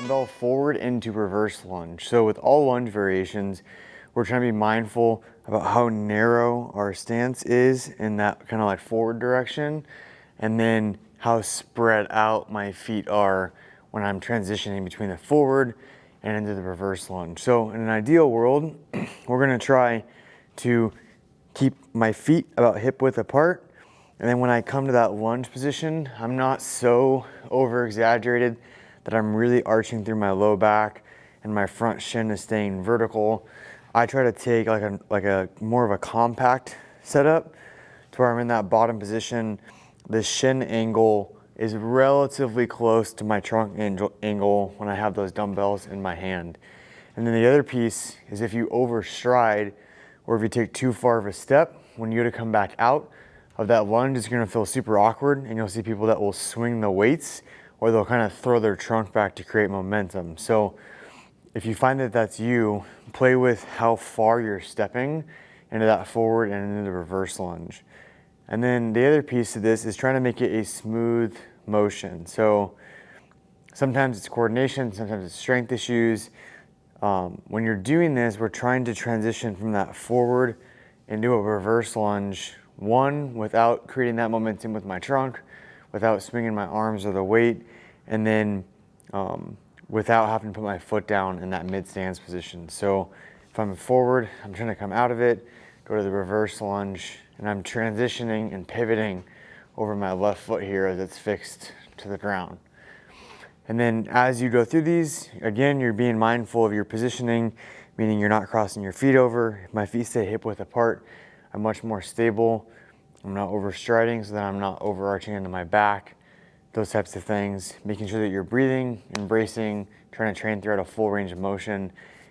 dumbbell forward into reverse lunge. So with all lunge variations, we're trying to be mindful about how narrow our stance is in that kind of like forward direction, and then how spread out my feet are when I'm transitioning between the forward and into the reverse lunge. So in an ideal world, we're gonna try to keep my feet about hip width apart. And then when I come to that lunge position, I'm not so over exaggerated that I'm really arching through my low back and my front shin is staying vertical. I try to take like a more of a compact setup to where I'm in that bottom position. The shin angle is relatively close to my trunk angle when I have those dumbbells in my hand. And then the other piece is if you overstride or if you take too far of a step, when you go to come back out of that lunge, it's gonna feel super awkward, and you'll see people that will swing the weights or they'll kind of throw their trunk back to create momentum. So if you find that that's you, play with how far you're stepping into that forward and into the reverse lunge. And then the other piece of this is trying to make it a smooth motion. So sometimes it's coordination, sometimes it's strength issues. When you're doing this, we're trying to transition from that forward into a reverse lunge, one, without creating that momentum with my trunk, without swinging my arms or the weight, and then without having to put my foot down in that mid stance position. So if I'm forward, I'm trying to come out of it, go to the reverse lunge, and I'm transitioning and pivoting over my left foot here as it's fixed to the ground. And then as you go through these, again, you're being mindful of your positioning, meaning you're not crossing your feet over. If my feet stay hip width apart, I'm much more stable. I'm not overstriding so that I'm not overarching into my back, those types of things. Making sure that you're breathing, embracing, trying to train throughout a full range of motion.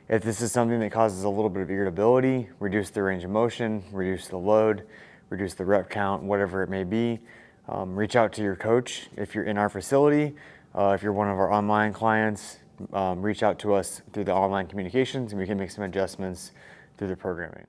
If this is something that causes a little bit of irritability, reduce the range of motion, reduce the load, reduce the rep count, whatever it may be. Reach out to your coach if you're in our facility. If you're one of our online clients, reach out to us through the online communications and we can make some adjustments through the programming.